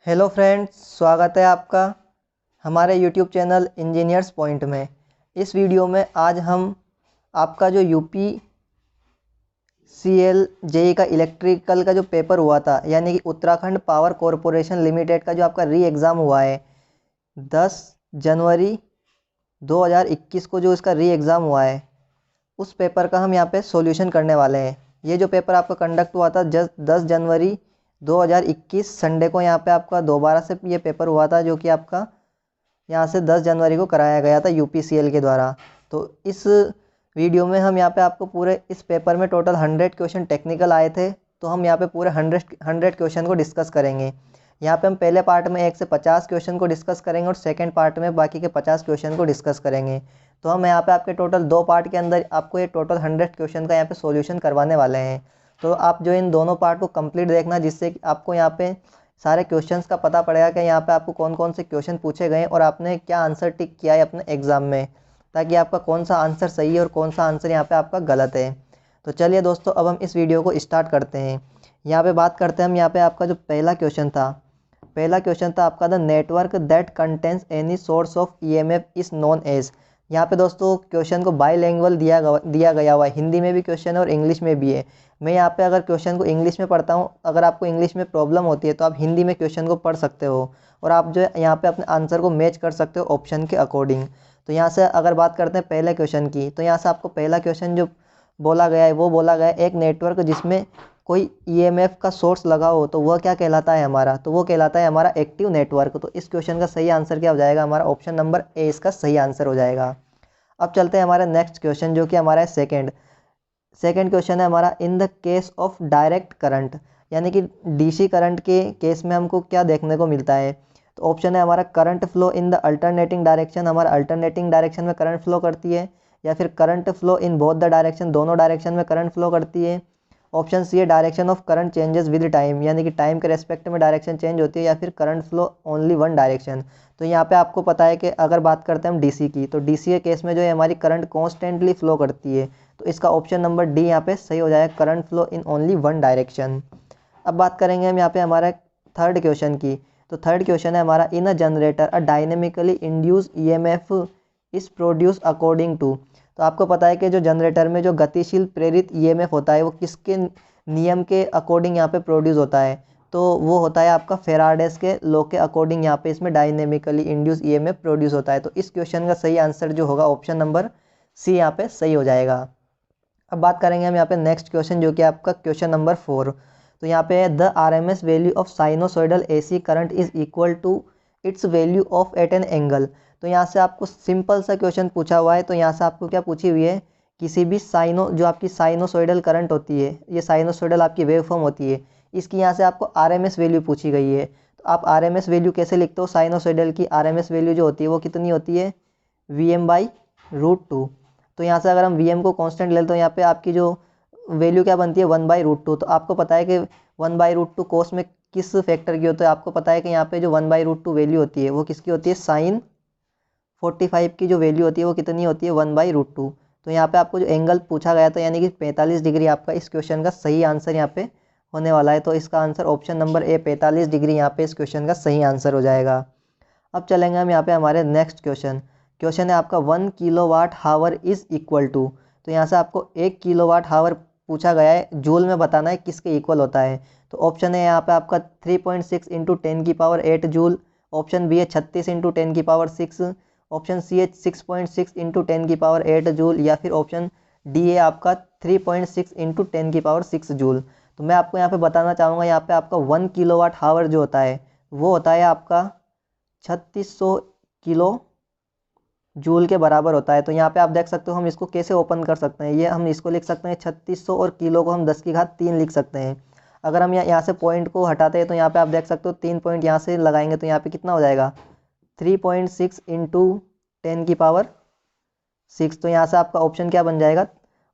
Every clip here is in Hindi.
हेलो फ्रेंड्स, स्वागत है आपका हमारे यूट्यूब चैनल इंजीनियर्स पॉइंट में। इस वीडियो में आज हम आपका जो यूपी सीएल जेई का इलेक्ट्रिकल का जो पेपर हुआ था, यानी कि उत्तराखंड पावर कॉरपोरेशन लिमिटेड का जो आपका री एग्ज़ाम हुआ है 10 जनवरी 2021 को, जो इसका री एग्ज़ाम हुआ है उस पेपर का हम यहाँ पे सॉल्यूशन करने वाले हैं। ये जो पेपर आपका कंडक्ट हुआ था 10 जनवरी 2021 संडे को, यहाँ पे आपका दोबारा से ये पेपर हुआ था, जो कि आपका यहाँ से 10 जनवरी को कराया गया था यूपीसीएल के द्वारा। तो इस वीडियो में हम यहाँ पे आपको पूरे इस पेपर में टोटल 100 क्वेश्चन टेक्निकल आए थे, तो हम यहाँ पे पूरे 100 क्वेश्चन को डिस्कस करेंगे। यहाँ पे हम पहले पार्ट में 1 से 50 क्वेश्चन को डिस्कस करेंगे और सेकंड पार्ट में बाकी के 50 क्वेश्चन को डिस्कस करेंगे। तो हम यहाँ पे आपके टोटल 2 पार्ट के अंदर आपको ये टोटल 100 क्वेश्चन का यहाँ पे सॉल्यूशन करवाने वाले हैं। तो आप जो इन दोनों पार्ट को कंप्लीट देखना, जिससे कि आपको यहाँ पे सारे क्वेश्चंस का पता पड़ेगा कि यहाँ पे आपको कौन कौन से क्वेश्चन पूछे गए और आपने क्या आंसर टिक किया है अपने एग्ज़ाम में, ताकि आपका कौन सा आंसर सही है और कौन सा आंसर यहाँ पे आपका गलत है। तो चलिए दोस्तों, अब हम इस वीडियो को स्टार्ट करते हैं। यहाँ पे बात करते हैं हम यहाँ पे आपका जो पहला क्वेश्चन था आपका, the network that contains any source of EMF is known as. यहाँ पे दोस्तों क्वेश्चन को बाईलैंग्वेज दिया गया हुआ है, हिंदी में भी क्वेश्चन है और इंग्लिश में भी है। मैं यहाँ पे अगर क्वेश्चन को इंग्लिश में पढ़ता हूँ, अगर आपको इंग्लिश में प्रॉब्लम होती है तो आप हिंदी में क्वेश्चन को पढ़ सकते हो और आप जो है यहाँ पे अपने आंसर को मैच कर सकते हो ऑप्शन के अकॉर्डिंग। तो यहाँ से अगर बात करते हैं पहले क्वेश्चन की, तो यहाँ से आपको पहला क्वेश्चन जो बोला गया है वो बोला गया है, एक नेटवर्क जिसमें कोई ईएमएफ का सोर्स लगा हो तो वह क्या कहलाता है हमारा, तो वो कहलाता है हमारा एक्टिव नेटवर्क। तो इस क्वेश्चन का सही आंसर क्या हो जाएगा, हमारा ऑप्शन नंबर ए इसका सही आंसर हो जाएगा। अब चलते हैं हमारे नेक्स्ट क्वेश्चन, जो कि हमारा है सेकंड क्वेश्चन है हमारा, in the case of direct current, यानी कि डीसी करंट के केस में हमको क्या देखने को मिलता है। तो ऑप्शन है हमारा current flow in the alternating direction, हमारा अल्टरनेटिंग डायरेक्शन में करंट फ्लो करती है, या फिर current flow in both the direction, दोनों डायरेक्शन में करंट फ्लो करती है। ऑप्शन सी है direction of current changes with time, यानी कि टाइम के रेस्पेक्ट में डायरेक्शन चेंज होती है, या फिर current flow only one direction. तो यहाँ पे आपको पता है कि अगर बात करते हैं हम डीसी की, तो डीसी के केस में जो है हमारी करंट कॉन्स्टेंटली फ्लो करती है। तो इसका ऑप्शन नंबर डी यहाँ पे सही हो जाएगा, current flow in only one direction. अब बात करेंगे हम यहाँ पे हमारा थर्ड क्वेश्चन की। तो थर्ड क्वेश्चन है हमारा, in a generator a dynamically induced EMF is produced according to. तो आपको पता है कि जो जनरेटर में जो गतिशील प्रेरित ईएमएफ होता है वो किसके नियम के अकॉर्डिंग यहाँ पे प्रोड्यूस होता है, तो वो होता है आपका फेराडेस के लॉ के अकॉर्डिंग यहाँ पे इसमें डायनेमिकली इंड्यूस ईएमएफ प्रोड्यूस होता है। तो इस क्वेश्चन का सही आंसर जो होगा ऑप्शन नंबर सी यहाँ पे सही हो जाएगा। अब बात करेंगे हम यहाँ पे नेक्स्ट क्वेश्चन, जो कि आपका क्वेश्चन नंबर 4। तो यहाँ पे the RMS value of sinusoidal AC current is equal to its value of at an angle. तो यहाँ से आपको सिंपल सा क्वेश्चन पूछा हुआ है। तो यहाँ से आपको क्या पूछी हुई है, किसी भी जो आपकी साइनोसॉइडल करंट होती है, ये साइनोसॉइडल आपकी वेव फॉर्म होती है, इसकी यहाँ से आपको आरएमएस वैल्यू पूछी गई है। तो आप आरएमएस वैल्यू कैसे लिखते हो, साइनोसॉइडल की आरएमएस वैल्यू जो होती है वो कितनी होती है, Vm/√2। तो यहाँ से अगर हम Vm को कांस्टेंट ले लेते तो यहाँ पे आपकी जो वैल्यू क्या बनती है 1/√2। तो आपको पता है कि 1/√2 कोस में किस फैक्टर की होती है, आपको पता है कि यहाँ पे जो 1/√2 वैल्यू होती है वो किसकी होती है, साइन 45 की जो वैल्यू होती है वो कितनी होती है, 1/√2। तो यहाँ पे आपको जो एंगल पूछा गया था यानी कि 45 डिग्री, आपका इस क्वेश्चन का सही आंसर यहाँ पे होने वाला है। तो इसका answer option number A 45 degree यहाँ पे इस क्वेश्चन का सही आंसर हो जाएगा। अब चलेंगे हम यहाँ पे हमारे नेक्स्ट क्वेश्चन है आपका 1 kilowatt hour is equal to. तो यहाँ से आपको 1 किलोवाट हावर पूछा गया है, जूल में बताना है किसके इक्वल होता है। तो ऑप्शन है यहाँ पे आपका 3.6 इंटू 10⁸ जूल, ऑप्शन बी है 36 इंटू 10⁶, ऑप्शन सी है 6.6 इंटू 10⁸ जूल, या फिर ऑप्शन डी है आपका 3.6 इंटू 10⁶ जूल। तो मैं आपको यहाँ पे बताना चाहूँगा, यहाँ पे आपका 1 किलोवाट हावर जो होता है वो होता है आपका 3600 किलो जूल के बराबर होता है। तो यहाँ पे आप देख सकते हो, हम इसको कैसे ओपन कर सकते हैं, ये हम इसको लिख सकते हैं 3600 और किलो को हम 10⁻³ लिख सकते हैं। अगर हम यहाँ से पॉइंट को हटाते हैं तो यहाँ पे आप देख सकते हो 3 पॉइंट यहाँ से लगाएंगे तो यहाँ पे कितना हो जाएगा, 3.6 इंटू 10⁶। तो यहाँ से आपका ऑप्शन क्या बन जाएगा,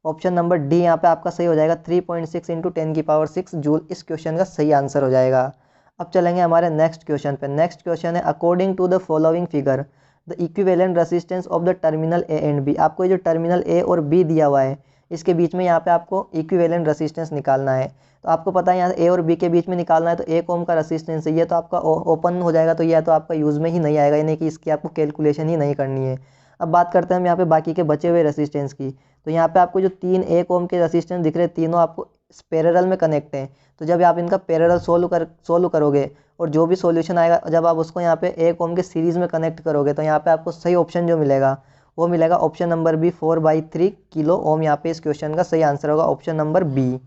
ऑप्शन नंबर डी यहाँ पे आपका सही हो जाएगा, 3.6 इंटू 10⁶ जूल इस क्वेश्चन का सही आंसर हो जाएगा। अब चलेंगे हमारे नेक्स्ट क्वेश्चन पे। नेक्स्ट क्वेश्चन है, according to the following figure the equivalent resistance of the terminal A and B. आपको ये जो टर्मिनल ए और बी दिया हुआ है इसके बीच में यहाँ पे आपको इक्विवेलेंट रेसिस्टेंस निकालना है। तो आपको पता है यहाँ ए और बी के बीच में निकालना है, तो 1 ओम का रेसिस्टेंस है, ये तो आपका ओपन हो जाएगा, तो यह तो आपका यूज़ में ही नहीं आएगा, यानी कि इसकी आपको कैलकुलेशन ही नहीं करनी है। अब बात करते हैं हम यहाँ पे बाकी के बचे हुए रेसिस्टेंस की। तो यहाँ पे आपको जो 1 ओम के रेसिस्टेंस दिख रहे हैं, तीनों आपको पैरेलल में कनेक्ट हैं। तो जब आप इनका पैरेलल सोल्व करोगे और जो भी सॉल्यूशन आएगा, जब आप उसको यहाँ पे 1 ओम के सीरीज़ में कनेक्ट करोगे, तो यहाँ पे आपको सही ऑप्शन जो मिलेगा वो मिलेगा option number B, 4/3 kilo ohm. यहाँ पे इस क्वेश्चन का सही आंसर होगा ऑप्शन नंबर बी।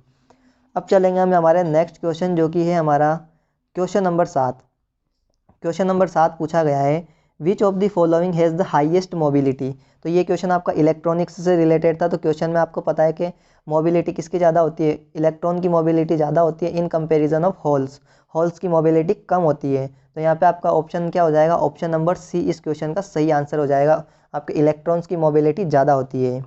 अब चलेंगे हम हमारे नेक्स्ट क्वेश्चन, जो कि है हमारा क्वेश्चन नंबर 7। क्वेश्चन नंबर 7 पूछा गया है, which of the following has the highest mobility. तो ये क्वेश्चन आपका इलेक्ट्रॉनिक्स से रिलेटेड था। तो क्वेश्चन में आपको पता है कि मोबिलिटी किसकी ज़्यादा होती है, इलेक्ट्रॉन की मोबिलिटी ज़्यादा होती है in comparison of holes, holes की मोबिलिटी कम होती है। तो यहाँ पे आपका ऑप्शन क्या हो जाएगा, ऑप्शन नंबर सी इस क्वेश्चन का सही आंसर हो जाएगा, आपके इलेक्ट्रॉन्स की मोबिलिटी ज़्यादा होती है।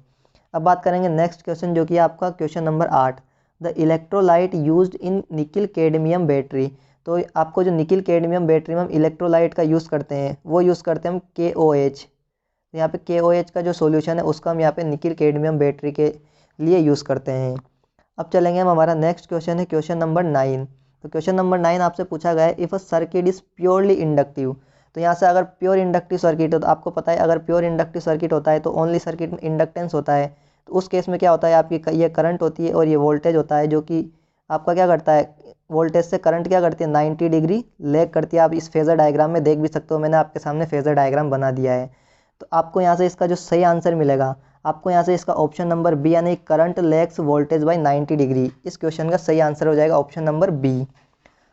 अब बात करेंगे नेक्स्ट क्वेश्चन, जो कि आपका question number 8, the electrolyte used in nickel cadmium battery. तो आपको जो निकिल कैडमियम बैटरी में हम इलेक्ट्रोलाइट का यूज़ करते हैं, वो यूज़ करते हैं हम KOH। तो यहाँ पे KOH का जो सॉल्यूशन है उसका हम यहाँ पे निकिल कैडमियम बैटरी के लिए यूज़ करते हैं। अब चलेंगे हम, हमारा नेक्स्ट क्वेश्चन है क्वेश्चन नंबर 9। तो क्वेश्चन नंबर 9 आपसे पूछा गया है, if a circuit is purely inductive. तो यहाँ से अगर प्योर इंडक्टिव सर्किट हो, तो आपको पता है अगर प्योर इंडक्टिव सर्किट होता है तो ओनली सर्किट में इंडक्टेंस होता है। तो उस केस में क्या होता है, आपकी ये करंट होती है और ये वोल्टेज होता है, जो कि आपका क्या करता है, वोल्टेज से करंट क्या करती है, 90 डिग्री लेग करती है। आप इस फेज़र डायग्राम में देख भी सकते हो, मैंने आपके सामने फेज़र डायग्राम बना दिया है। तो आपको यहाँ से इसका जो सही आंसर मिलेगा, आपको यहाँ से इसका ऑप्शन नंबर बी, यानी current legs voltage bye 90 degree, इस क्वेश्चन का सही आंसर हो जाएगा ऑप्शन नंबर बी।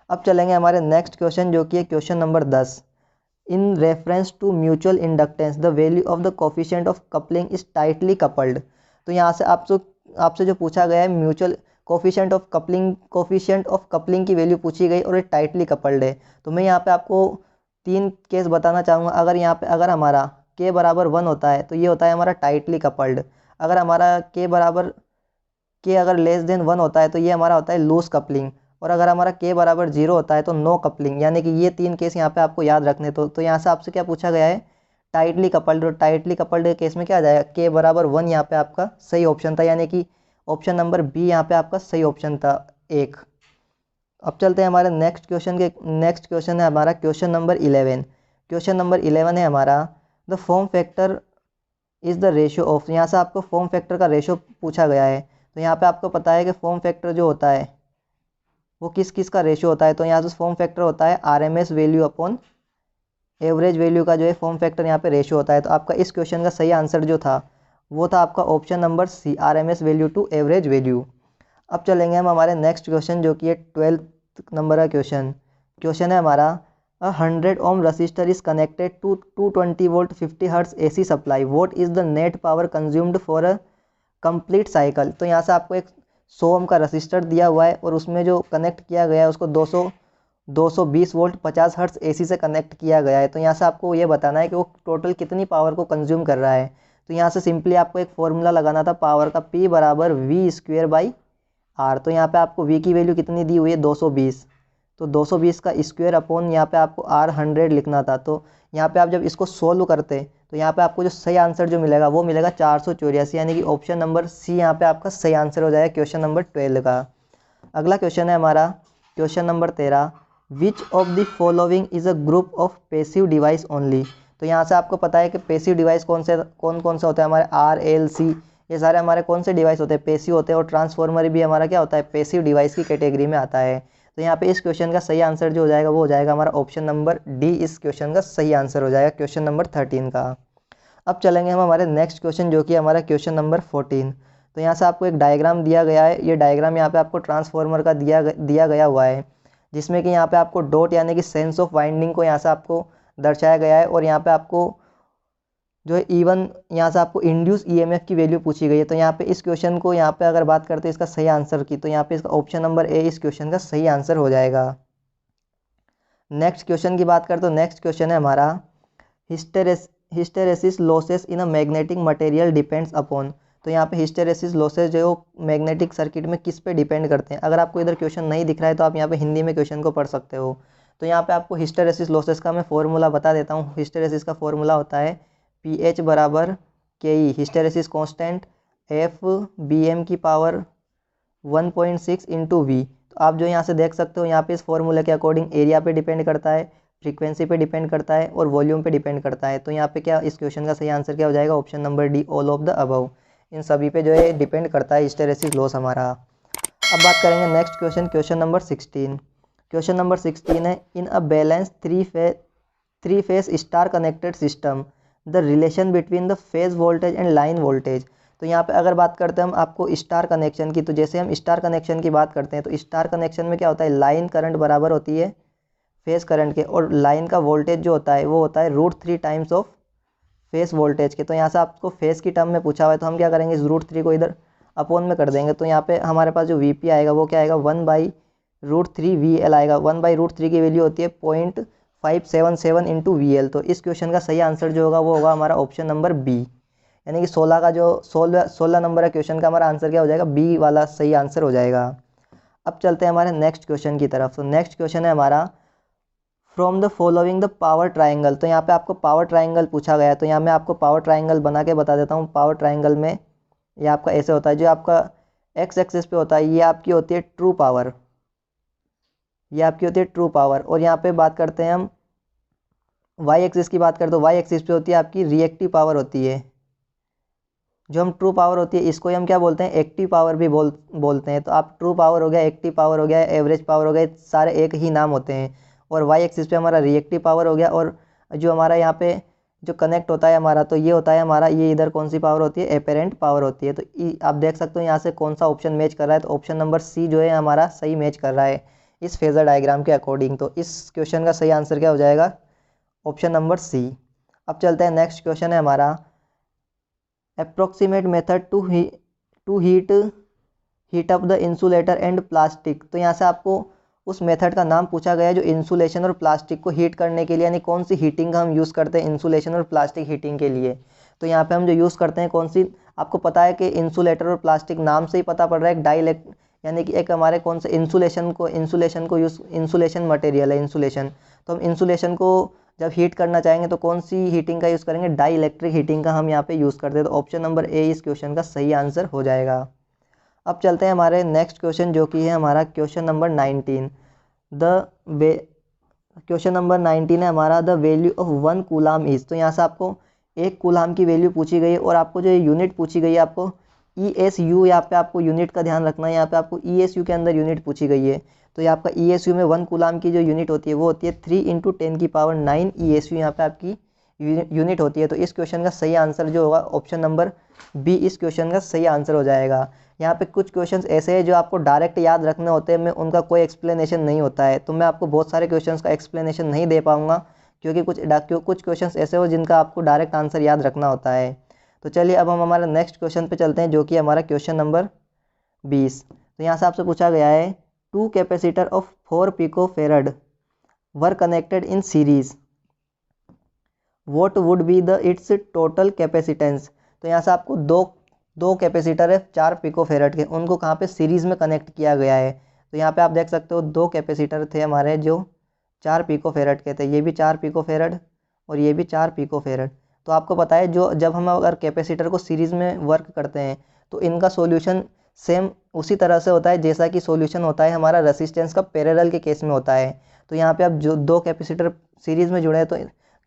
अब चलेंगे हमारे नेक्स्ट क्वेश्चन, जो कि है question number 10। In reference to mutual inductance the value of the coefficient of coupling is tightly coupled. तो यहाँ से आपसे जो पूछा गया है, म्यूचुअल कोफिशिएंट ऑफ कपलिंग की वैल्यू पूछी गई और ये टाइटली कपल्ड है। तो मैं यहाँ पे आपको 3 केस बताना चाहूँगा। अगर यहाँ पे अगर हमारा k बराबर 1 होता है तो ये होता है हमारा टाइटली कपल्ड। अगर हमारा k अगर लेस देन 1 होता है तो ये हमारा होता है लूज कपलिंग। और अगर हमारा k बराबर 0 होता है तो नो कपलिंग। यानी कि ये 3 केस यहाँ पे आपको याद रखने। तो यहाँ से आपसे क्या पूछा गया है, टाइटली कपल्ड। और टाइटली कपल्ड केस में क्या आ जाएगा, k बराबर 1 यहाँ पे आपका सही ऑप्शन था, यानी कि ऑप्शन नंबर बी यहाँ पे आपका सही ऑप्शन था 1। अब चलते हैं हमारे नेक्स्ट क्वेश्चन है हमारा क्वेश्चन नंबर 11। क्वेश्चन नंबर 11 है हमारा, the form factor is the ratio of. यहाँ से आपको फॉर्म फैक्टर का रेशियो पूछा गया है। तो यहाँ पे आपको पता है कि फॉर्म फैक्टर जो होता है वो किस किस का रेशियो होता है। तो यहाँ से फॉर्म फैक्टर होता है RMS value upon average value का जो है फॉर्म फैक्टर यहाँ पे रेशियो होता है। तो आपका इस क्वेश्चन का सही आंसर जो था वो था आपका option number C, RMS value to average value. अब चलेंगे हम हमारे नेक्स्ट क्वेश्चन, जो कि है 12 नंबर का क्वेश्चन है हमारा, 100 ohm resistor is connected to 220 volt 50 hertz AC supply, what is the net power consumed for a complete cycle. तो यहाँ से आपको एक 100 ओम का रजिस्टर दिया हुआ है और उसमें जो कनेक्ट किया गया है उसको 220 वोल्ट 50 हर्ट्ज AC से कनेक्ट किया गया है। तो यहाँ से आपको ये बताना है कि वो टोटल कितनी पावर को कंज्यूम कर रहा है। तो यहाँ से सिंपली आपको एक फॉर्मूला लगाना था पावर का, P बराबर V²/R। तो यहाँ पे आपको V की वैल्यू कितनी दी हुई है, 220। तो 220 का स्क्वायर अपॉन यहाँ पे आपको R 100 लिखना था। तो यहाँ पे आप जब इसको सोल्व करते तो यहाँ पे आपको जो सही आंसर जो मिलेगा वो मिलेगा 484, यानी कि ऑप्शन नंबर सी यहाँ पे आपका सही आंसर हो जाएगा क्वेश्चन नंबर 12 का। अगला क्वेश्चन है हमारा question number 13, which of the following is a group of passive device only. तो यहाँ से आपको पता है कि पैसिव डिवाइस कौन कौन से होते हैं, हमारे RLC, ये सारे हमारे कौन से डिवाइस होते हैं, पैसिव होते हैं। और ट्रांसफॉर्मर भी हमारा क्या होता है, पैसिव डिवाइस की कैटेगरी में आता है। तो यहाँ पे इस क्वेश्चन का सही आंसर जो हो जाएगा वो हो जाएगा हमारा ऑप्शन नंबर डी, इस क्वेश्चन का सही आंसर हो जाएगा क्वेश्चन नंबर 13 का। अब चलेंगे हम हमारे नेक्स्ट क्वेश्चन, जो कि हमारा क्वेश्चन नंबर 14। तो यहाँ से आपको एक डायग्राम दिया गया है। ये डायग्राम यहाँ पे आपको ट्रांसफॉर्मर का दिया गया हुआ है, जिसमें कि यहाँ पे आपको डॉट यानी कि सेंस ऑफ वाइंडिंग को यहाँ से आपको दर्शाया गया है। और यहाँ पे आपको जो है E1 यहाँ से आपको इंड्यूस EMF की वैल्यू पूछी गई है। तो यहाँ पे इस क्वेश्चन को यहाँ पे अगर बात करते हैं इसका सही आंसर की, तो यहाँ पे इसका ऑप्शन नंबर ए इस क्वेश्चन का सही आंसर हो जाएगा। नेक्स्ट क्वेश्चन की बात करते तो नेक्स्ट क्वेश्चन है हमारा, hysteresis losses in a magnetic material depends upon. तो यहाँ पे हिस्टेरेसिस लॉसेस जो मैग्नेटिक सर्किट में किस पे डिपेंड करते हैं। अगर आपको इधर क्वेश्चन नहीं दिख रहा है तो आप यहाँ पे हिंदी में क्वेश्चन को पढ़ सकते हो। तो यहाँ पे आपको हिस्टेरेसिस लॉसेस का मैं फॉर्मूला बता देता हूँ। हिस्टेरेसिस का फॉर्मूला होता है PH बराबर KE, hysteresis constant, F B M की पावर 1.6 इंटू वी। तो आप जो यहाँ से देख सकते हो, यहाँ पे इस फॉर्मूले के अकॉर्डिंग एरिया पे डिपेंड करता है, फ्रीक्वेंसी पे डिपेंड करता है और वॉल्यूम पे डिपेंड करता है। तो यहाँ पे क्या, इस क्वेश्चन का सही आंसर क्या हो जाएगा, option number D, all of the above. इन सभी पे जो है डिपेंड करता है हिस्टैरिसीस लॉस हमारा। अब बात करेंगे next question, question number 16। Question number 16 है, in a balance three phase star connected system the relation between the phase voltage and line voltage. तो यहाँ पे अगर बात करते हैं हम आपको स्टार कनेक्शन की, तो जैसे हम स्टार कनेक्शन की बात करते हैं तो स्टार कनेक्शन में क्या होता है, लाइन करंट बराबर होती है फेस करंट के, और लाइन का वोल्टेज जो होता है वो होता है √3 टाइम्स ऑफ फेस वोल्टेज के। तो यहाँ से आपको फेस की टर्म में पूछा हुआ है, तो हम क्या करेंगे, इस √3 को इधर अपॉन में कर देंगे। तो यहाँ पे हमारे पास जो वीपी आएगा वो क्या आएगा, 1/√3 VL आएगा। 1/√3 की वैल्यू होती है 0.577 इंटू VL। तो इस क्वेश्चन का सही आंसर जो होगा वो होगा हमारा ऑप्शन नंबर बी, यानी कि 16 का जो 16 नंबर है क्वेश्चन का, हमारा आंसर क्या हो जाएगा, बी वाला सही आंसर हो जाएगा। अब चलते हैं हमारे नेक्स्ट क्वेश्चन की तरफ। तो नेक्स्ट क्वेश्चन है हमारा, from the following the power triangle. तो यहाँ पे आपको पावर ट्राइंगल पूछा गया है, तो यहाँ मैं आपको पावर ट्राइंगल बना के बता देता हूँ। पावर ट्राइंगल में ये आपका ऐसे होता है, जो आपका एक्स एक्सिस पे होता है ये आपकी होती है ट्रू पावर, ये आपकी होती है ट्रू पावर। और यहाँ पे बात करते हैं हम वाई एक्सिस की बात करते, तो वाई एक्सिस पे होती है आपकी रिएक्टिव पावर होती है। जो हम ट्रू पावर होती है इसको हम क्या बोलते हैं, एक्टिव पावर भी बोलते हैं। तो आप ट्रू पावर हो गया, एक्टिव पावर हो गया, एवरेज पावर हो गया, सारे एक ही नाम होते हैं। और वाई एक्सिस पे हमारा रिएक्टिव पावर हो गया, और जो हमारा यहाँ पे जो कनेक्ट होता है हमारा, तो ये होता है हमारा, ये इधर कौन सी पावर होती है, एपेरेंट पावर होती है। तो आप देख सकते हो यहाँ से कौन सा ऑप्शन मैच कर रहा है, तो ऑप्शन नंबर सी जो है हमारा सही मैच कर रहा है इस फेजर डायग्राम के अकॉर्डिंग। तो इस क्वेश्चन का सही आंसर क्या हो जाएगा, ऑप्शन नंबर सी। अब चलते हैं नेक्स्ट क्वेश्चन है हमारा, approximate method to heat up the insulator and plastic. तो यहाँ से आपको उस मेथड का नाम पूछा गया है जो इंसुलेशन और प्लास्टिक को हीट करने के लिए, यानी कौन सी हीटिंग का हम यूज़ करते हैं इंसुलेशन और प्लास्टिक हीटिंग के लिए। तो यहाँ पे हम जो यूज़ करते हैं कौन सी, आपको पता है कि इंसुलेटर और प्लास्टिक नाम से ही पता पड़ रहा है, एक डाइलेक्ट यानी कि एक हमारे कौन से इंसुलेशन को यूज़, इंसुलेशन मटेरियल है इंसुलेशन। तो हम इंसुलेशन को जब हीट करना चाहेंगे तो कौन सी हीटिंग का यूज़ करेंगे, डाई इलेक्ट्रिक हीटिंग का हम यहाँ पे यूज़ करते हैं। तो ऑप्शन नंबर ए इस क्वेश्चन का सही आंसर हो जाएगा। अब चलते हैं हमारे नेक्स्ट क्वेश्चन जो कि है हमारा क्वेश्चन नंबर 19। क्वेश्चन नंबर 19 है हमारा, the value of 1 coulomb is. तो यहाँ से आपको 1 कूलाम की वैल्यू पूछी गई है, और आपको जो यूनिट पूछी गई है आपको ESU, यहाँ पे आपको यूनिट का ध्यान रखना है। यहाँ पे आपको ESU के अंदर यूनिट पूछी गई है। तो ये आपका ESU में 1 कूलाम की जो यूनिट होती है वो होती है 3 × 10⁹ ESU यहाँ पे आपकी यूनिट होती है। तो इस क्वेश्चन का सही आंसर जो होगा ऑप्शन नंबर बी इस क्वेश्चन का सही आंसर हो जाएगा। यहाँ पे कुछ क्वेश्चंस ऐसे हैं जो आपको डायरेक्ट याद रखने होते हैं, मैं उनका कोई एक्सप्लेनेशन नहीं होता है, तो मैं आपको बहुत सारे क्वेश्चंस का एक्सप्लेनेशन नहीं दे पाऊँगा, क्योंकि कुछ क्वेश्चंस ऐसे हो जिनका आपको डायरेक्ट आंसर याद रखना होता है। तो चलिए अब हम हमारे नेक्स्ट क्वेश्चन पे चलते हैं जो कि हमारा क्वेश्चन नंबर 20। तो यहाँ से आपसे पूछा गया है, 2 capacitor of 4 picofarad were connected in series, what would be the its total capacitance. तो यहाँ से आपको दो कैपेसिटर है 4 पिकोफेरड के, उनको कहाँ पे सीरीज़ में कनेक्ट किया गया है। तो यहाँ पे आप देख सकते हो 2 कैपेसिटर थे हमारे जो 4 पिकोफेरड के थे, ये भी 4 पिकोफेरड और ये भी 4 पिकोफेरड। तो आपको पता है जो जब हम अगर कैपेसिटर को सीरीज़ में वर्क करते हैं तो इनका सॉल्यूशन सेम उसी तरह से होता है जैसा कि सॉल्यूशन होता है हमारा रेसिस्टेंस का पैरेलल के केस में होता है। तो यहाँ पे अब जो 2 कैपेसिटर सीरीज़ में जुड़े हैं तो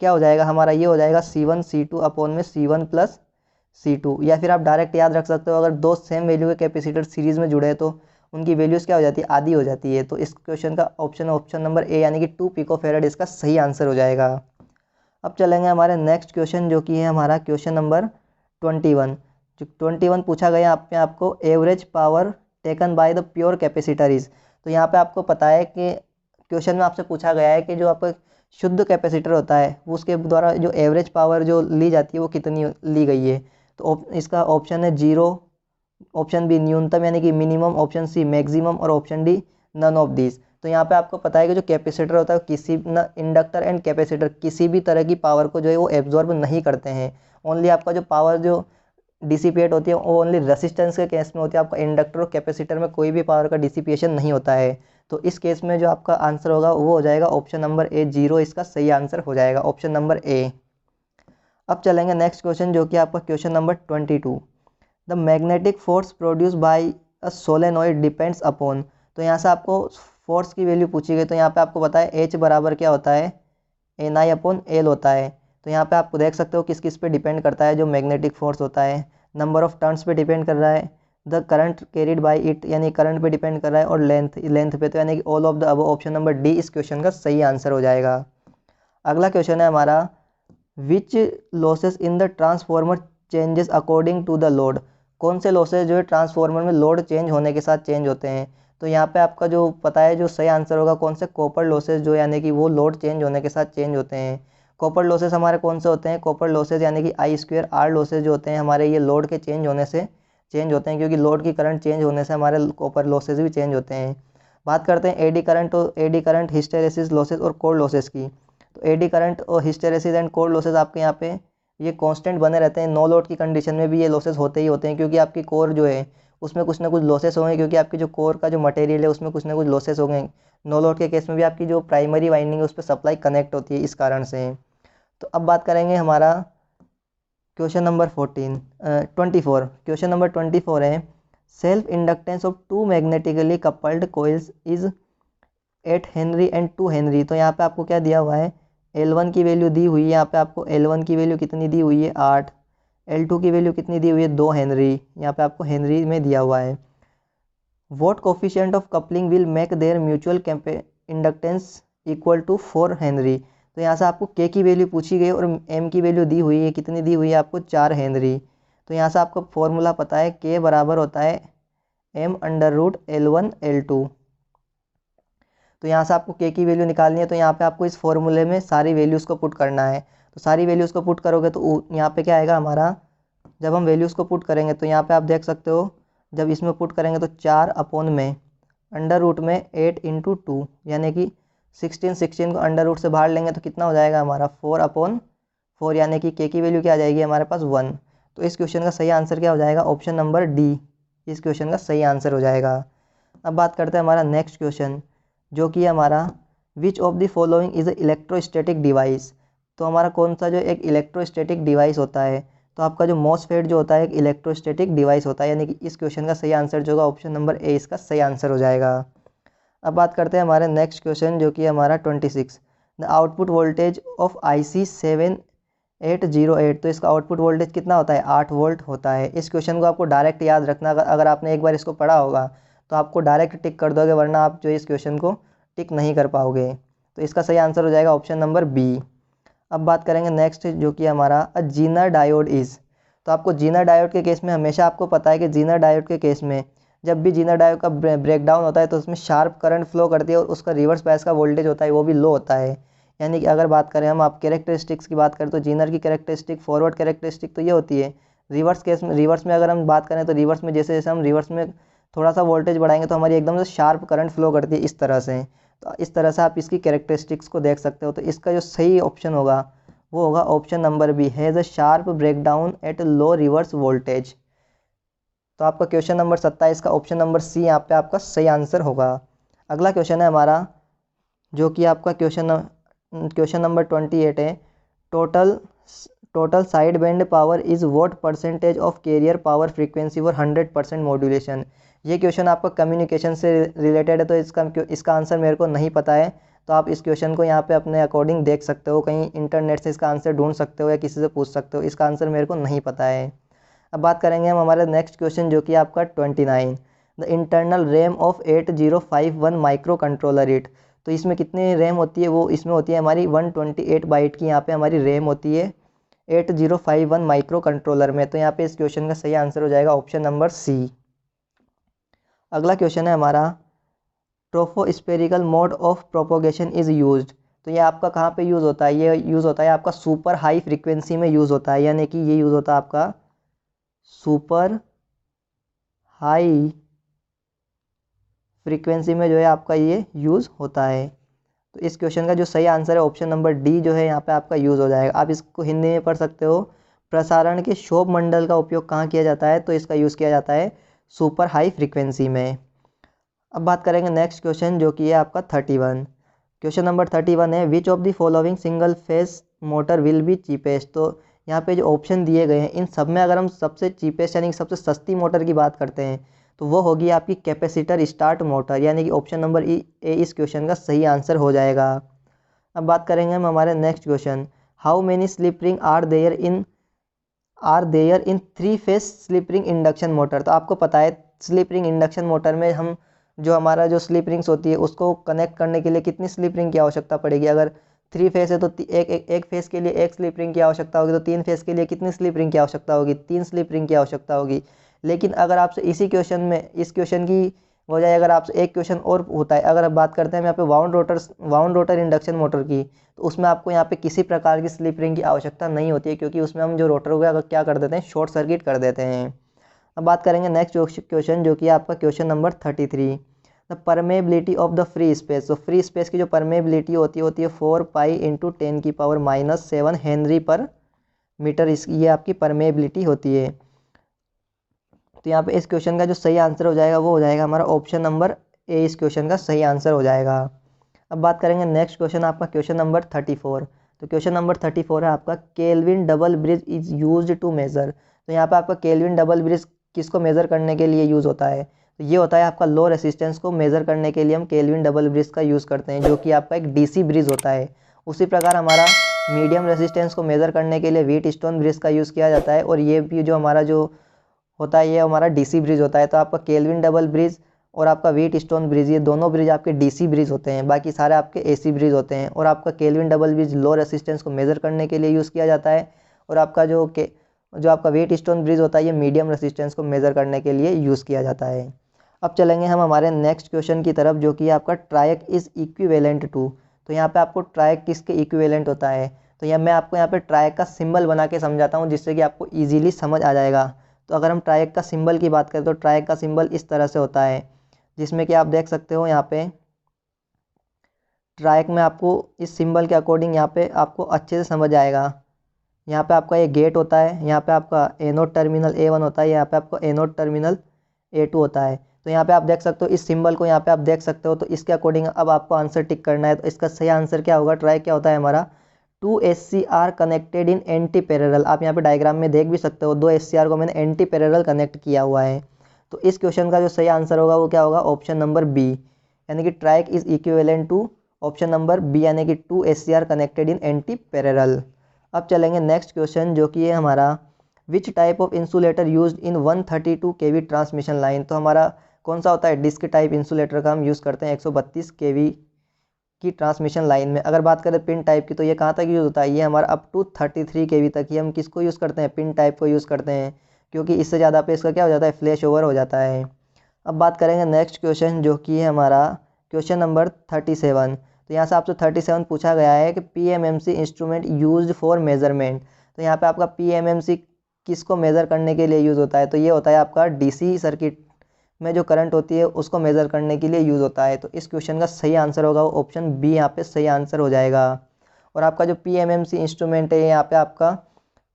क्या हो जाएगा हमारा, ये हो जाएगा C1 C2 अपॉन में C1 + C2, या फिर आप डायरेक्ट याद रख सकते हो, अगर 2 सेम वैल्यू के कैपेसिटर सीरीज़ में जुड़े हैं तो उनकी वैल्यूज़ क्या हो जाती है, आधी हो जाती है। तो इस क्वेश्चन का ऑप्शन नंबर ए यानी कि 2 पिकोफेरड इसका सही आंसर हो जाएगा। अब चलेंगे हमारे नेक्स्ट क्वेश्चन जो कि है हमारा क्वेश्चन नंबर 21। जो 21 पूछा गया आपको average power taken by the pure capacitor is. तो यहाँ पे आपको पता है कि क्वेश्चन में आपसे पूछा गया है कि जो आपका शुद्ध कैपेसिटर होता है वो उसके द्वारा जो एवरेज पावर जो ली जाती है वो कितनी ली गई है। तो इसका ऑप्शन है 0, ऑप्शन बी न्यूनतम यानी कि मिनिमम, ऑप्शन सी मैक्सिमम और option D none of this. तो यहाँ पे आपको पता है कि जो कैपेसिटर होता है किसी न इंडक्टर एंड कैपेसिटर किसी भी तरह की पावर को जो है वो एब्जॉर्ब नहीं करते हैं। ओनली आपका जो पावर जो डिसिपेट होती है वो ओनली रेसिस्टेंस के केस में होती है, आपका इंडक्टर और कैपेसिटर में कोई भी पावर का डिसिपेशन नहीं होता है। तो इस केस में जो आपका आंसर होगा वो हो जाएगा ऑप्शन नंबर ए 0 इसका सही आंसर हो जाएगा, ऑप्शन नंबर ए। अब चलेंगे नेक्स्ट क्वेश्चन जो कि आपका question number 22। The magnetic force produce by a solenoid depends upon. तो यहाँ से आपको फोर्स की वैल्यू पूछी गई, तो यहाँ पे आपको पता है एच बराबर क्या होता है, एन आई अपॉन एल होता है। तो यहाँ पे आपको देख सकते हो किस किस पे डिपेंड करता है जो मैग्नेटिक फोर्स होता है, नंबर ऑफ टर्न्स पे डिपेंड कर रहा है, the current carried by it यानी करंट पे डिपेंड कर रहा है, और लेंथ पे। तो यानी कि ऑल ऑफ द अब ऑप्शन नंबर डी इस क्वेश्चन का सही आंसर हो जाएगा। अगला क्वेश्चन है हमारा, which losses in the transformer changes according to the load. कौन से लॉसेस जो है ट्रांसफॉर्मर में लोड चेंज होने के साथ चेंज होते हैं। तो यहाँ पे आपका जो पता है जो सही आंसर होगा कौन से, कॉपर लॉसेस जो यानी कि वो लोड चेंज होने के साथ चेंज होते हैं। कॉपर लॉसेस हमारे कौन से होते हैं, कॉपर लॉसेस यानी कि आई स्क्वायर आर लॉसेस जो होते हैं हमारे, ये लोड के चेंज होने से चेंज होते हैं, क्योंकि लोड की करंट चेंज होने से हमारे कॉपर लॉसेस भी चेंज होते हैं। बात करते हैं एडी करंट हिस्टेरेसिस लॉसेस और कोर लॉसेस की। तो एडी करंट और हिस्टेरेसिस एंड कोर लॉसेस आपके यहाँ पे ये कांस्टेंट बने रहते हैं, नो लोड की कंडीशन में भी ये लॉसेस होते ही होते हैं, क्योंकि आपकी कोर जो है उसमें कुछ ना कुछ लॉसेस होंगे, क्योंकि आपकी जो कोर का जो मटेरियल है उसमें कुछ ना कुछ लॉसेस होंगे। नो लोड के केस में भी आपकी जो प्राइमरी वाइंडिंग है उस पर सप्लाई कनेक्ट होती है इस कारण से। तो अब बात करेंगे हमारा क्वेश्चन नंबर 24। क्वेश्चन नंबर 24 है, self inductance of two magnetically coupled coils is 8 henry and 2 henry. तो यहाँ पे आपको क्या दिया हुआ है, L1 की वैल्यू दी हुई है, यहाँ पे आपको L1 की वैल्यू कितनी दी हुई है 8, L2 की वैल्यू कितनी दी हुई है 2 हेनरी, यहाँ पे आपको हेनरी में दिया हुआ है। What coefficient of coupling will make their mutual inductance equal to 4 henry. तो यहाँ से आपको के की वैल्यू पूछी गई और एम की वैल्यू दी हुई है, कितनी दी हुई है आपको 4 हेनरी। तो यहाँ से आपको फॉर्मूला पता है के बराबर होता है m√L1L2। तो यहाँ से आपको के की वैल्यू निकालनी है, तो यहाँ पे आपको इस फॉर्मूले में सारी वैल्यूज़ को पुट करना है। तो सारी वैल्यूज़ को पुट करोगे तो यहाँ पे क्या आएगा हमारा, जब हम वैल्यूज़ को पुट करेंगे तो यहाँ पे आप देख सकते हो, जब इसमें पुट करेंगे तो 4 अपॉन में अंडर रूट में 8 इंटू 2 यानी कि 16 को अंडर रूट से बाहर लेंगे तो कितना हो जाएगा हमारा 4/4, यानी कि के की वैल्यू क्या आ जाएगी हमारे पास 1। तो इस क्वेश्चन का सही आंसर क्या हो जाएगा, ऑप्शन नंबर डी इस क्वेश्चन का सही आंसर हो जाएगा। अब बात करते हैं हमारा नेक्स्ट क्वेश्चन, जो कि हमारा which of the following is electrostatic device. तो हमारा कौन सा जो एक इलेक्ट्रोस्टैटिक डिवाइस होता है, तो आपका जो मॉसफेट जो होता है एक इलेक्ट्रोस्टैटिक डिवाइस होता है, यानी कि इस क्वेश्चन का सही आंसर जो होगा ऑप्शन नंबर ए इसका सही आंसर हो जाएगा। अब बात करते हैं हमारे नेक्स्ट क्वेश्चन, जो कि हमारा 26, the output voltage of IC 7808। तो इसका आउटपुट वोल्टेज कितना होता है 8 वोल्ट होता है। इस क्वेश्चन को आपको डायरेक्ट याद रखना, अगर आपने एक बार इसको पढ़ा होगा तो आपको डायरेक्ट टिक कर दोगे, वरना आप जो इस क्वेश्चन को टिक नहीं कर पाओगे। तो इसका सही आंसर हो जाएगा ऑप्शन नंबर बी। अब बात करेंगे नेक्स्ट, जो कि हमारा अ जीनर डायोड इज़। तो आपको जीनर डायोड के केस में हमेशा आपको पता है कि जीनर डायोड के केस में जब भी जीनर डायोड का ब्रेकडाउन होता है तो उसमें शार्प करंट फ्लो करती है और उसका रिवर्स बायस का वोल्टेज होता है वो भी लो होता है। यानी कि अगर बात करें हम आप कैरेक्टरिस्टिक्स की बात करें तो जीनर की कैरेक्टरिस्टिक, फॉरवर्ड कैरेक्टरिस्टिक तो ये होती है। रिवर्स में अगर हम बात करें तो रिवर्स में जैसे जैसे हम रिवर्स में थोड़ा सा वोल्टेज बढ़ाएंगे तो हमारी एकदम से शार्प करंट फ्लो करती है इस तरह से। तो इस तरह से आप इसकी कैरेक्टरिस्टिक्स को देख सकते हो। तो इसका जो सही ऑप्शन होगा वो होगा option number B, has a sharp breakdown at low reverse voltage. तो आपका क्वेश्चन नंबर 27 का ऑप्शन नंबर सी यहाँ पे आपका सही आंसर होगा। अगला क्वेश्चन है हमारा, जो कि आपका क्वेश्चन नंबर 28 है, total side band power is what percentage of carrier power frequency for 100% modulation. ये क्वेश्चन आपका कम्युनिकेशन से रिलेटेड है, तो इसका आंसर मेरे को नहीं पता है। तो आप इस क्वेश्चन को यहाँ पे अपने अकॉर्डिंग देख सकते हो, कहीं इंटरनेट से इसका आंसर ढूंढ सकते हो या किसी से पूछ सकते हो, इसका आंसर मेरे को नहीं पता है। अब बात करेंगे हम हमारे नेक्स्ट क्वेश्चन, जो कि आपका 29, the internal RAM of 8051 micro controller it. तो इसमें कितनी रैम होती है, वो इसमें होती है हमारी 128 बाइट की यहाँ पे हमारी रैम होती है 8051 माइक्रो कंट्रोलर में। तो यहाँ पे इस क्वेश्चन का सही आंसर हो जाएगा ऑप्शन नंबर सी। अगला क्वेश्चन है हमारा, tropospherical mode of propagation is used. तो ये आपका कहाँ पे यूज़ होता है, ये यूज़ होता है आपका सुपर हाई फ्रीक्वेंसी में यूज़ होता है, यानी कि ये यूज़ होता है आपका सुपर हाई फ्रीक्वेंसी में जो है आपका ये यूज़ होता है। तो इस क्वेश्चन का जो सही आंसर है ऑप्शन नंबर डी जो है यहाँ पे आपका यूज़ हो जाएगा। आप इसको हिंदी में पढ़ सकते हो, प्रसारण के शोभ मंडल का उपयोग कहाँ किया जाता है, तो इसका यूज़ किया जाता है सुपर हाई फ्रीक्वेंसी में। अब बात करेंगे नेक्स्ट क्वेश्चन, जो कि है आपका 31। क्वेश्चन नंबर 31 है, which of the following single phase motor will be cheapest. तो यहाँ पे जो ऑप्शन दिए गए हैं इन सब में अगर हम सबसे चीपेस्ट यानी कि सबसे सस्ती मोटर की बात करते हैं तो वो होगी आपकी कैपेसिटर स्टार्ट मोटर, यानी कि ऑप्शन नंबर ए इस क्वेश्चन का सही आंसर हो जाएगा। अब बात करेंगे हम हमारे next question, how many slip ring are there in 3 phase slip ring induction motor. तो आपको पता है स्लिप रिंग इंडक्शन मोटर में हम जो हमारा जो स्लिप रिंग्स होती है उसको कनेक्ट करने के लिए कितनी स्लिप रिंग की आवश्यकता पड़ेगी। अगर 3 फेज है तो एक फेज के लिए 1 स्लिप रिंग की आवश्यकता होगी, तो 3 फेज के लिए कितनी स्लिप रिंग की आवश्यकता होगी, 3 स्लिप रिंग की आवश्यकता होगी। लेकिन अगर आपसे इसी क्वेश्चन में इस क्वेश्चन की बजाय अगर आपसे एक क्वेश्चन और होता है, अगर आप बात करते हैं यहाँ पे वाउंड रोटर इंडक्शन मोटर की, तो उसमें आपको यहाँ पे किसी प्रकार की स्लिप रिंग की आवश्यकता नहीं होती है, क्योंकि उसमें हम जो रोटर को क्या कर देते हैं, शॉर्ट सर्किट कर देते हैं। अब बात करेंगे नेक्स्ट क्वेश्चन जो कि आपका question number 33, the permeability of the free space. तो फ्री स्पेस की जो परमेबिलिटी होती है 4 पाई इंटू 10⁻⁻7 हेनरी पर मीटर, ये आपकी परमेबिलिटी होती है। तो यहाँ पे इस क्वेश्चन का जो सही आंसर हो जाएगा वो हो जाएगा हमारा ऑप्शन नंबर ए, इस क्वेश्चन का सही आंसर हो जाएगा। अब बात करेंगे नेक्स्ट क्वेश्चन आपका क्वेश्चन नंबर 34। तो क्वेश्चन नंबर 34 है आपका, Kelvin double bridge is used to measure. तो यहाँ पे आपका केल्विन डबल ब्रिज किसको मेज़र करने के लिए यूज़ होता है, तो ये होता है आपका लो रेसिस्टेंस को मेज़र करने के लिए हम केल्विन डबल ब्रिज का यूज़ करते हैं, जो कि आपका एक डीसी ब्रिज होता है। उसी प्रकार हमारा मीडियम रेसिस्टेंस को मेज़र करने के लिए व्हीटस्टोन ब्रिज का यूज़ किया जाता है, और ये भी जो हमारा जो होता है ये हमारा डीसी ब्रिज होता है। तो आपका केल्विन डबल ब्रिज और आपका व्हीटस्टोन ब्रिज, ये दोनों ब्रिज आपके डीसी ब्रिज होते हैं, बाकी सारे आपके एसी ब्रिज होते हैं। और आपका केल्विन डबल ब्रिज लो रेसिस्टेंस को मेज़र करने के लिए यूज़ किया जाता है, और आपका जो आपका व्हीटस्टोन ब्रिज होता है ये मीडियम रेसिस्टेंस को मेज़र करने के लिए यूज़ किया जाता है। अब चलेंगे हम हमारे नेक्स्ट क्वेश्चन की तरफ, जो कि आपका ट्रायक इज़ इक्विवेलेंट टू। तो यहाँ पे आपको ट्रायक किसके इक्विवेलेंट होता है, तो मैं आपको यहाँ पे ट्रायक का सिंबल बना के समझाता हूँ, जिससे कि आपको ईजिली समझ आ जाएगा। तो अगर हम ट्रायक का सिंबल की बात करें तो ट्रायक का सिंबल इस तरह से होता है, जिसमें कि आप देख सकते हो यहाँ पे ट्रायक में आपको इस सिंबल के अकॉर्डिंग यहाँ पे आपको अच्छे से समझ आएगा। यहाँ पे आपका ये गेट होता है, यहाँ पे आपका एनोड टर्मिनल A1 होता है, यहाँ पे आपको एनोड टर्मिनल A2 होता है। तो यहाँ पे आप देख सकते हो इस सिंबल को, यहाँ पे आप देख सकते हो, तो इसके अकॉर्डिंग अब आपको आंसर टिक करना है। तो इसका सही आंसर क्या होगा, ट्रायक क्या होता है हमारा, 2 SCR connected in anti parallel. आप यहाँ पे डायग्राम में देख भी सकते हो, 2 SCR को मैंने एंटी पैरेलल कनेक्ट किया हुआ है। तो इस क्वेश्चन का जो सही आंसर होगा वो क्या होगा, ऑप्शन नंबर बी, यानी कि triac is equivalent to option number B, यानी कि 2 SCR connected in anti parallel. अब चलेंगे नेक्स्ट क्वेश्चन, जो कि है हमारा which type of insulator used in 132 kV transmission line. तो हमारा कौन सा होता है, डिस्क टाइप इंसुलेटर का हम यूज़ करते हैं 132 kV की ट्रांसमिशन लाइन में। अगर बात करें पिन टाइप की, तो ये कहाँ तक यूज़ होता है, ये हमारा अप टू 33 kV तक ही हम किसको यूज़ करते हैं, पिन टाइप को यूज़ करते हैं, क्योंकि इससे ज़्यादा पे इसका क्या हो जाता है, फ्लैश ओवर हो जाता है। अब बात करेंगे नेक्स्ट क्वेश्चन, जो कि है हमारा क्वेश्चन नंबर 37। तो यहाँ से आपसे 37 पूछा गया है कि PMMC instrument used for measurement. तो यहाँ पे आपका PMMC किसको मेज़र करने के लिए यूज़ होता है, तो ये होता है आपका DC सर्किट में जो करंट होती है उसको मेज़र करने के लिए यूज़ होता है। तो इस क्वेश्चन का सही आंसर होगा वो ऑप्शन बी, यहाँ पे सही आंसर हो जाएगा। और आपका जो PMMC इंस्ट्रूमेंट है यहाँ पे आपका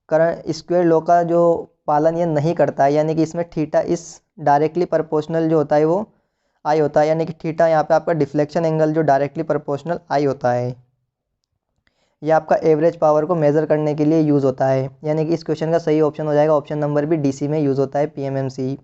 करंट स्क्वायर लॉ का जो पालन ये नहीं करता है, यानी कि इसमें थीटा इस डायरेक्टली प्रोपोर्शनल जो होता है वो आई होता है, यानी कि थीटा यहाँ पे आपका डिफ्लेक्शन एंगल जो डायरेक्टली प्रोपोर्शनल आई होता है। यह आपका एवरेज पावर को मेज़र करने के लिए यूज़ होता है, यानी कि इस क्वेश्चन का सही ऑप्शन हो जाएगा ऑप्शन नंबर बी, DC में यूज़ होता है PMMC।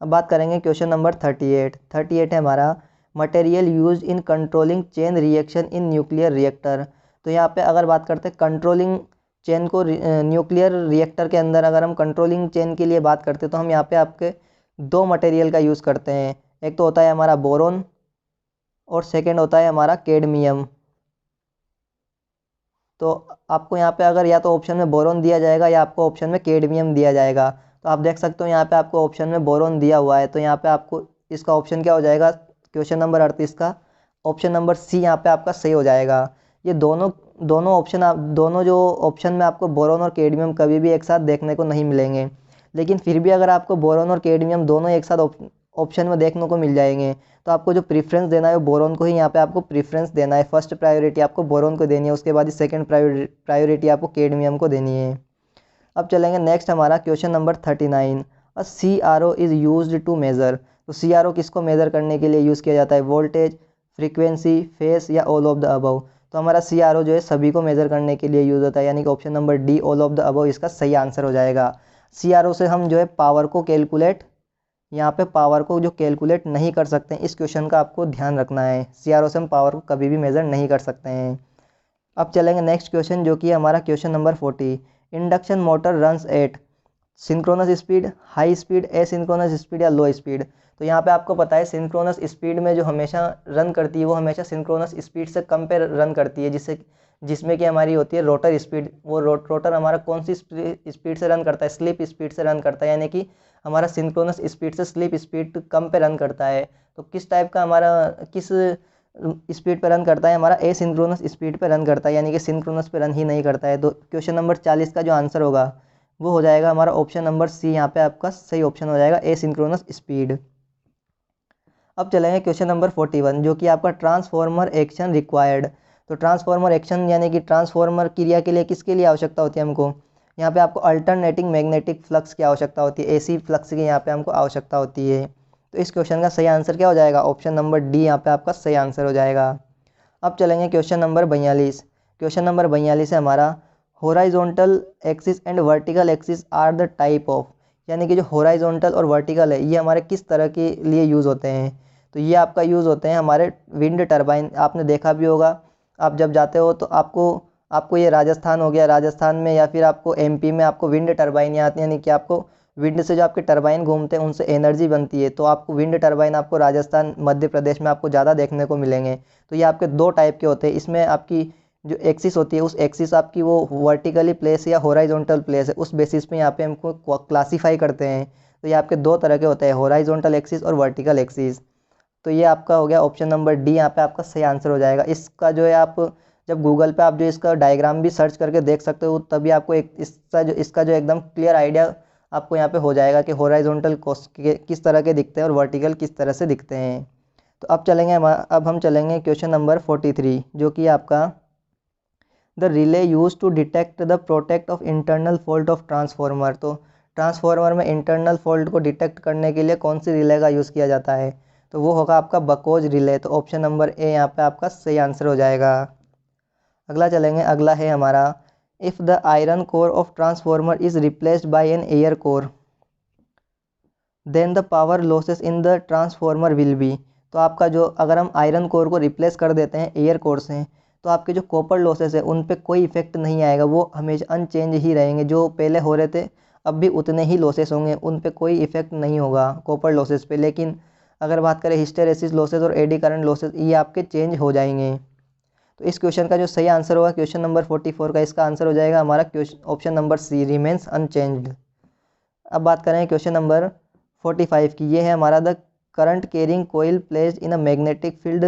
अब बात करेंगे क्वेश्चन नंबर 38 है हमारा, material use in controlling chain reaction in nuclear reactor. तो यहाँ पे अगर बात करते हैं कंट्रोलिंग चेन को न्यूक्लियर रिएक्टर के अंदर अगर हम कंट्रोलिंग चेन के लिए बात करते हैं, तो हम यहाँ पे आपके 2 मटेरियल का यूज़ करते हैं। एक तो होता है हमारा बोरोन और सेकेंड होता है हमारा कैडमियम। तो आपको यहाँ पे अगर या तो ऑप्शन में बोरोन दिया जाएगा या आपको ऑप्शन में कैडमियम दिया जाएगा। तो आप देख सकते हो यहाँ पे आपको ऑप्शन में बोरोन दिया हुआ है, तो यहाँ पे आपको इसका ऑप्शन क्या हो जाएगा, क्वेश्चन नंबर 38 का ऑप्शन नंबर सी यहाँ पे आपका सही हो जाएगा। ये दोनों ऑप्शन दोनों जो ऑप्शन में आपको बोरोन और कैडमियम कभी भी एक साथ देखने को नहीं मिलेंगे, लेकिन फिर भी अगर आपको बोरोन और कैडमियम दोनों एक साथ ऑप्शन में देखने को मिल जाएंगे, तो आपको जो प्रीफ्रेंस देना है वो बोरोन को ही यहाँ पे आपको प्रीफ्रेंस देना है। फर्स्ट प्रायोरिटी आपको बोरोन को देनी है, उसके बाद ही सेकंड प्रायोरिटी आपको कैडमियम को देनी है। अब चलेंगे नेक्स्ट हमारा question number 39, a CRO is used to measure. तो CRO किसको मेज़र करने के लिए यूज़ किया जाता है, वोल्टेज, फ्रीक्वेंसी, फेस या ऑल ऑफ द अबव। तो हमारा CRO जो है सभी को मेज़र करने के लिए यूज़ होता है, यानी कि option number D all of the above इसका सही आंसर हो जाएगा। CRO से हम जो है पावर को कैलकुलेट, यहाँ पे पावर को जो कैलकुलेट नहीं कर सकते हैं, इस क्वेश्चन का आपको ध्यान रखना है। CRO से हम पावर को कभी भी मेज़र नहीं कर सकते हैं। अब चलेंगे नेक्स्ट क्वेश्चन, जो कि हमारा question number 40। Induction motor runs at synchronous speed, high speed, asynchronous speed या लो स्पीड। तो यहाँ पे आपको पता है सिंक्रोनस स्पीड में जो हमेशा रन करती है वो हमेशा सिंक्रोनस स्पीड से कम पे रन करती है, जिसमें कि हमारी होती है रोटर स्पीड। वो रोटर हमारा कौन सी स्पीड से रन करता है, स्लिप स्पीड से रन करता है, यानी कि हमारा सिंक्रोनस स्पीड से स्लिप स्पीड कम पे रन करता है। तो किस टाइप का हमारा किस स्पीड पे रन करता है, हमारा एसिंक्रोनस स्पीड पे रन करता है, यानी कि सिंक्रोनस पे रन ही नहीं करता है। तो क्वेश्चन नंबर 40 का जो आंसर होगा वो हो जाएगा हमारा ऑप्शन नंबर सी, यहाँ पे आपका सही ऑप्शन हो जाएगा एसिंक्रोनस स्पीड। अब चलेंगे क्वेश्चन नंबर 41, जो कि आपका ट्रांसफॉर्मर एक्शन रिक्वायर्ड। तो ट्रांसफॉर्मर एक्शन यानी कि ट्रांसफॉर्मर क्रिया के लिए किसके लिए आवश्यकता होती है हमको, यहाँ पे आपको अल्टरनेटिंग मैग्नेटिक फ्लक्स की आवश्यकता होती है, AC फ्लक्स की यहाँ पे हमको आवश्यकता होती है। तो इस क्वेश्चन का सही आंसर क्या हो जाएगा, ऑप्शन नंबर डी यहाँ पे आपका सही आंसर हो जाएगा। अब चलेंगे क्वेश्चन नंबर 42। क्वेश्चन नंबर 42 है हमारा horizontal axis and vertical axis are the type of, यानी कि जो हॉराइजॉन्टल और वर्टिकल है ये हमारे किस तरह के लिए यूज़ होते हैं। तो ये आपका यूज़ होते हैं हमारे विंड टरबाइन। आपने देखा भी होगा, आप जब जाते हो तो आपको ये राजस्थान हो गया, राजस्थान में या फिर आपको MP में आपको विंड टरबाइन आती है, यानी कि आपको विंड से जो आपके टरबाइन घूमते हैं उनसे एनर्जी बनती है। तो आपको विंड टरबाइन आपको राजस्थान मध्य प्रदेश में आपको ज़्यादा देखने को मिलेंगे। तो ये आपके दो टाइप के होते हैं। इसमें आपकी जो एक्सिस होती है उस एक्सिस आपकी वो वर्टिकली प्लेस या हॉराइजॉन्टल प्लेस है, उस बेसिस पे यहाँ पे हमको क्लासीफाई करते हैं। तो ये आपके दो तरह के होते हैं, हॉराइजॉन्टल एक्सिस और वर्टिकल एक्सिस। तो ये आपका हो गया ऑप्शन नंबर डी, यहाँ पे आपका सही आंसर हो जाएगा। इसका जो है आप जब गूगल पे आप जो इसका डायग्राम भी सर्च करके देख सकते हो, तभी आपको एक इसका जो एकदम क्लियर आइडिया आपको यहाँ पे हो जाएगा कि हॉराइजॉन्टल किस तरह के दिखते हैं और वर्टिकल किस तरह से दिखते हैं। तो अब हम चलेंगे क्वेश्चन नंबर 43, जो कि आपका the relay use to detect the protect of internal fault of transformer. तो ट्रांसफॉर्मर में इंटरनल फॉल्ट को डिटेक्ट करने के लिए कौन सी रिले का यूज़ किया जाता है, तो वो होगा आपका बकोज रिले। तो ऑप्शन नंबर ए यहाँ पे आपका सही आंसर हो जाएगा। अगला है हमारा if the iron core of transformer is replaced by an air core then the power losses in the transformer will be. तो आपका जो अगर हम आयरन कोर को रिप्लेस कर देते हैं एयर कोर से, तो आपके जो कॉपर लॉसेस है उन पे कोई इफेक्ट नहीं आएगा, वो हमेशा अनचेंज ही रहेंगे। जो पहले हो रहे थे अब भी उतने ही लॉसेस होंगे, उन पे कोई इफेक्ट नहीं होगा कॉपर लॉसेस पे। लेकिन अगर बात करें हिस्टेरेसिस लॉसेस और एडी करंट लॉसेस, ये आपके चेंज हो जाएंगे। तो इस क्वेश्चन का जो सही आंसर होगा क्वेश्चन नंबर 44 का, इसका आंसर हो जाएगा हमारा option number C, remains unchanged. अब बात करें क्वेश्चन नंबर 45 की, ये है हमारा the current carrying coil placed in a magnetic field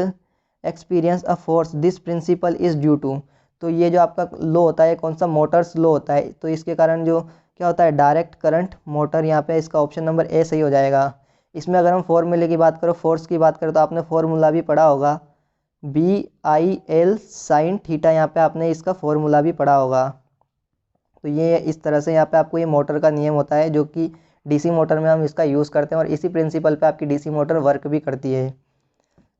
experience a force this principle is due to. तो ये जो आपका लो होता है कौन सा, मोटर्स लो होता है। तो इसके कारण जो क्या होता है, डायरेक्ट करंट मोटर, यहाँ पे इसका ऑप्शन नंबर ए सही हो जाएगा। इसमें अगर हम फॉर्मूले की बात करो, फोर्स की बात करें, तो आपने फॉर्मूला भी पढ़ा होगा BIL साइन थीटा, यहाँ पे आपने इसका फॉर्मूला भी पढ़ा होगा। तो ये इस तरह से यहाँ पे आपको ये मोटर का नियम होता है, जो कि DC मोटर में हम इसका यूज़ करते हैं और इसी प्रिंसिपल पे आपकी DC मोटर वर्क भी करती है।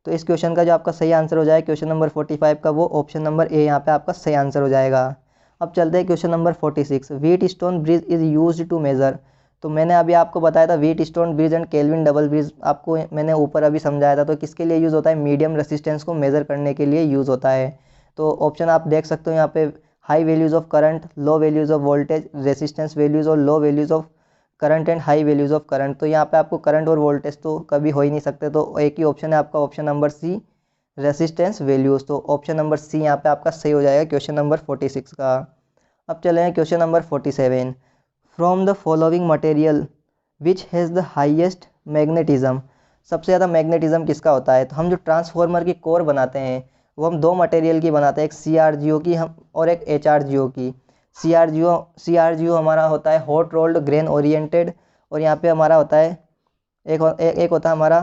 तो इस क्वेश्चन का जो आपका सही आंसर हो जाएगा क्वेश्चन नंबर 45 का, वो ऑप्शन नंबर ए यहाँ पे आपका सही आंसर हो जाएगा। अब चलते हैं question number 46, Wheatstone bridge is use to measure. तो मैंने अभी आपको बताया था Wheatstone bridge and Kelvin double bridge, आपको मैंने ऊपर अभी समझाया था। तो किसके लिए यूज़ होता है, मीडियम रेसिस्टेंस को मेज़र करने के लिए यूज़ होता है। तो ऑप्शन आप देख सकते हो यहाँ पे, high values of current, low values of voltage, resistance values और low values of current and high values of current. तो यहाँ पे आपको करंट और वोल्टेज तो कभी हो ही नहीं सकते, तो एक ही ऑप्शन है आपका, option number C, resistance values. तो ऑप्शन नंबर सी यहाँ पे आपका सही हो जाएगा क्वेश्चन नंबर 46 का। अब चले हैं question number 47, from the following material which has the highest magnetism. सबसे ज़्यादा मैग्नेटिज्म किसका होता है। तो हम जो ट्रांसफॉर्मर की कोर बनाते हैं वो हम दो मटेरियल की बनाते हैं, एक CRGO की हम और एक HRGO की। CRGO हमारा होता है हॉट रोल्ड ग्रेन ओरिएंटेड, और यहाँ पे हमारा होता है एक होता है हमारा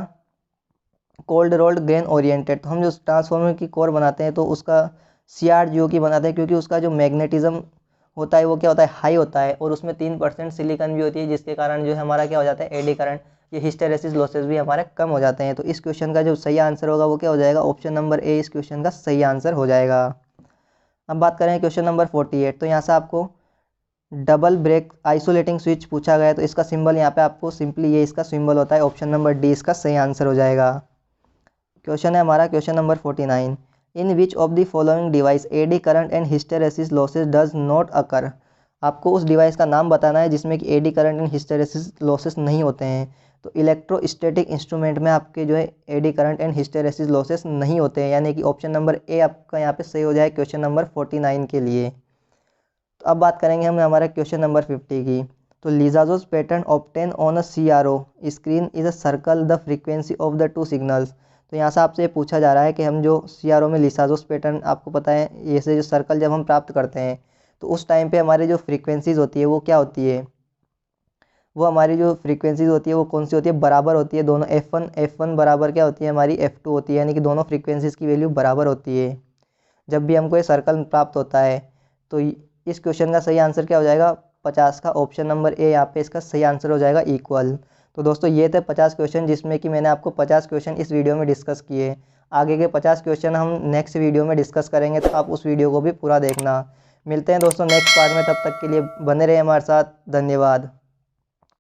कोल्ड रोल्ड ग्रेन ओरिएंटेड। तो हम जो ट्रांसफॉर्मर की कोर बनाते हैं तो उसका CRGO की बनाते हैं, क्योंकि उसका जो मैग्नेटिज्म होता है वो क्या होता है, हाई होता है, और उसमें 3% सिलिकॉन भी होती है, जिसके कारण जो है हमारा क्या हो जाता है, एडी करंट, ये हिस्टेरेसिस लॉसेस भी हमारे कम हो जाते हैं। तो इस क्वेश्चन का जो सही आंसर होगा वो क्या हो जाएगा, ऑप्शन नंबर ए इस क्वेश्चन का सही आंसर हो जाएगा। अब बात करें क्वेश्चन नंबर 48, तो यहाँ से आपको डबल ब्रेक आइसोलेटिंग स्विच पूछा गया है, तो इसका सिंबल यहाँ पे आपको सिंपली ये इसका सिंबल होता है। ऑप्शन नंबर डी इसका सही आंसर हो जाएगा। क्वेश्चन है हमारा question number 49, in which of the following device eddy current and hysteresis losses does not occur. आपको उस डिवाइस का नाम बताना है जिसमें कि eddy current and hysteresis losses नहीं होते हैं। तो इलेक्ट्रोस्टैटिक इंस्ट्रूमेंट में आपके जो है eddy current and hysteresis losses नहीं होते हैं, यानी कि ऑप्शन नंबर ए आपका यहाँ पे सही हो जाए क्वेश्चन नंबर 49 के लिए। तो अब बात करेंगे हम हमारे क्वेश्चन नंबर 50 की। तो Lissajous pattern obtain on a CRO screen is a circle the frequency of the two signals. तो यहाँ से आपसे ये पूछा जा रहा है कि हम जो CRO में लिजाजोस पैटर्न आपको पता है, ये से जो सर्कल जब हम प्राप्त करते हैं तो उस टाइम पे हमारी जो फ्रीक्वेंसीज होती है वो क्या होती है, वो हमारी जो फ्रीक्वेंसीज होती है वो कौन सी होती है, बराबर होती है दोनों। F1 बराबर क्या होती है हमारी F2 होती है, यानी कि दोनों फ्रीक्वेंसीज की वैल्यू बराबर होती है जब भी हमको ये सर्कल प्राप्त होता है। तो इस क्वेश्चन का सही आंसर क्या हो जाएगा, 50 का ऑप्शन नंबर ए यहाँ पे इसका सही आंसर हो जाएगा इक्वल। तो दोस्तों ये थे 50 क्वेश्चन जिसमें कि मैंने आपको 50 क्वेश्चन इस वीडियो में डिस्कस किए। आगे के 50 क्वेश्चन हम नेक्स्ट वीडियो में डिस्कस करेंगे, तो आप उस वीडियो को भी पूरा देखना। मिलते हैं दोस्तों नेक्स्ट पार्ट में, तब तक के लिए बने रहे हमारे साथ। धन्यवाद।